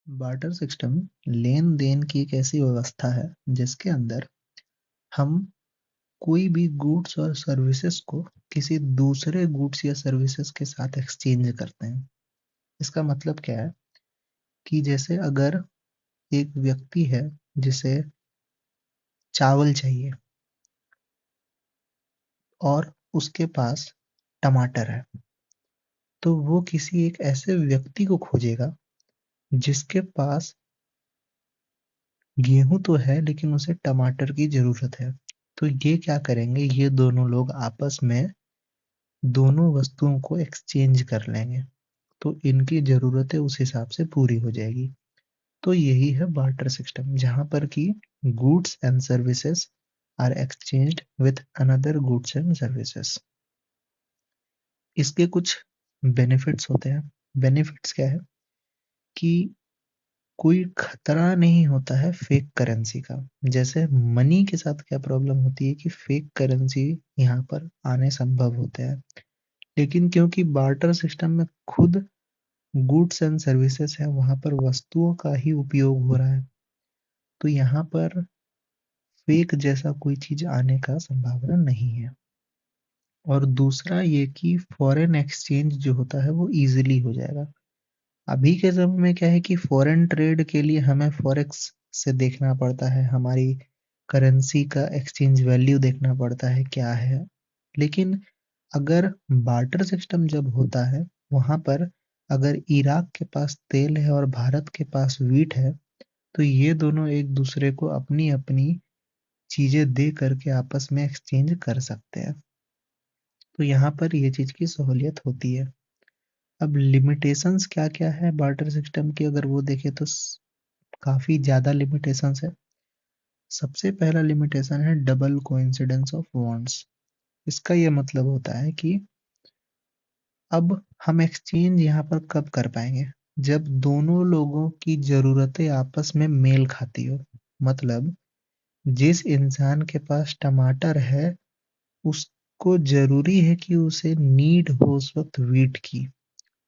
Barter system लेन-देन की एक ऐसी व्यवस्था है जिसके अंदर हम कोई भी गुड्स और सर्विसेज को किसी दूसरे गुड्स या सर्विसेज के साथ एक्सचेंज करते हैं। इसका मतलब क्या है कि जैसे अगर एक व्यक्ति है जिसे चावल चाहिए और उसके पास टमाटर है, तो वो किसी एक ऐसे व्यक्ति को खोजेगा जिसके पास गेहूँ तो है लेकिन उसे टमाटर की ज़रूरत है। तो ये क्या करेंगे, ये दोनों लोग आपस में दोनों वस्तुओं को एक्सचेंज कर लेंगे, तो इनकी ज़रूरतें उस हिसाब से पूरी हो जाएगी। तो यही है बार्टर सिस्टम, जहाँ पर कि goods and services are exchanged with another goods and services. इसके कुछ बेनिफिट्स होते हैं। बेनिफिट्स क्या है कि कोई खतरा नहीं होता है फेक करेंसी का। जैसे मनी के साथ क्या प्रॉब्लम होती है कि फेक करेंसी यहाँ पर आने संभव होते हैं, लेकिन क्योंकि बार्टर सिस्टम में खुद गुड्स एंड सर्विसेज है, वहां पर वस्तुओं का ही उपयोग हो रहा है, तो यहाँ पर फेक जैसा कोई चीज आने का संभावना नहीं है। और दूसरा ये कि फॉरेन एक्सचेंज जो होता है वो इजीली हो जाएगा। अभी के समय में क्या है कि फॉरेन ट्रेड के लिए हमें फॉरेक्स से देखना पड़ता है, हमारी करेंसी का एक्सचेंज वैल्यू देखना पड़ता है क्या है। लेकिन अगर बार्टर सिस्टम जब होता है, वहां पर अगर इराक के पास तेल है और भारत के पास वीट है, तो ये दोनों एक दूसरे को अपनी अपनी चीजें दे करके आपस में एक्सचेंज कर सकते हैं। तो यहाँ पर ये चीज की सहूलियत होती है। अब लिमिटेशंस क्या क्या है बार्टर सिस्टम की, अगर वो देखें तो काफी ज्यादा लिमिटेशंस है। सबसे पहला लिमिटेशन है डबल कोइंसिडेंस ऑफ वांट्स। इसका ये मतलब होता है कि अब हम एक्सचेंज यहाँ पर कब कर पाएंगे, जब दोनों लोगों की जरूरतें आपस में मेल खाती हो। मतलब जिस इंसान के पास टमाटर है, उसको जरूरी है कि उसे नीड हो उस वक्त वीट की,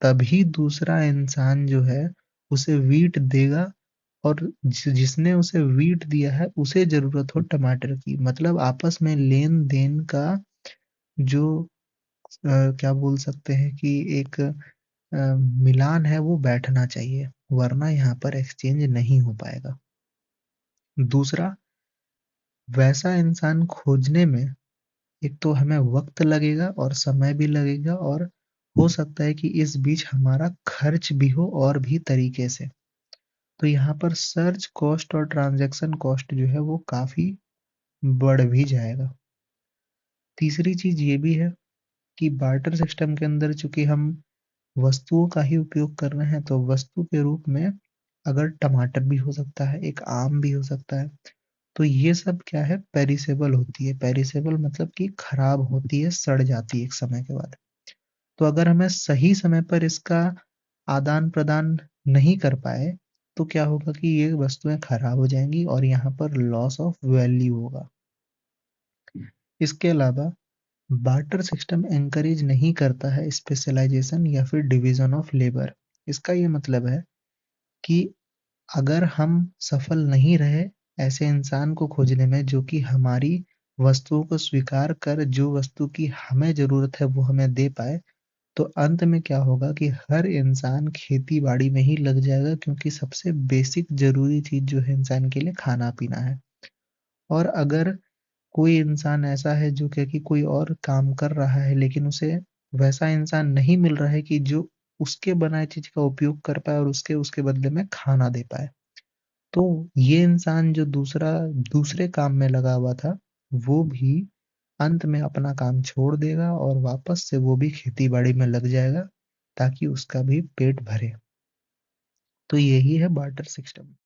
तभी दूसरा इंसान जो है उसे वीट देगा। और जिसने उसे वीट दिया है उसे जरूरत हो टमाटर की। मतलब आपस में लेन देन का जो क्या बोल सकते हैं कि एक मिलान है वो बैठना चाहिए, वरना यहाँ पर एक्सचेंज नहीं हो पाएगा। दूसरा, वैसा इंसान खोजने में एक तो हमें वक्त लगेगा और समय भी लगेगा, और हो सकता है कि इस बीच हमारा खर्च भी हो और भी तरीके से। तो यहाँ पर सर्च कॉस्ट और ट्रांजैक्शन कॉस्ट जो है वो काफी बढ़ भी जाएगा। तीसरी चीज ये भी है कि बार्टर सिस्टम के अंदर चूंकि हम वस्तुओं का ही उपयोग कर रहे हैं, तो वस्तु के रूप में अगर टमाटर भी हो सकता है, एक आम भी हो सकता है, तो ये सब क्या है, पेरिसेबल होती है। पेरिसेबल मतलब कि खराब होती है, सड़ जाती है एक समय के बाद। तो अगर हमें सही समय पर इसका आदान प्रदान नहीं कर पाए, तो क्या होगा कि ये वस्तुएं खराब हो जाएंगी और यहाँ पर लॉस ऑफ वैल्यू होगा। इसके अलावा बार्टर सिस्टम एनकरेज नहीं करता है स्पेशलाइजेशन या फिर डिवीजन ऑफ लेबर। इसका ये मतलब है कि अगर हम सफल नहीं रहे ऐसे इंसान को खोजने में जो कि हमारी वस्तुओं को स्वीकार कर जो वस्तु की हमें जरूरत है वो हमें दे पाए, तो अंत में क्या होगा कि हर इंसान खेती बाड़ी में ही लग जाएगा, क्योंकि सबसे बेसिक जरूरी चीज जो है इंसान के लिए खाना पीना है। और अगर कोई इंसान ऐसा है जो कि कोई और काम कर रहा है लेकिन उसे वैसा इंसान नहीं मिल रहा है कि जो उसके बनाए चीज का उपयोग कर पाए और उसके उसके बदले में खाना दे पाए, तो ये इंसान जो दूसरा दूसरे काम में लगा हुआ था, वो भी अंत में अपना काम छोड़ देगा और वापस से वो भी खेती बाड़ी में लग जाएगा, ताकि उसका भी पेट भरे। तो यही है बार्टर सिस्टम।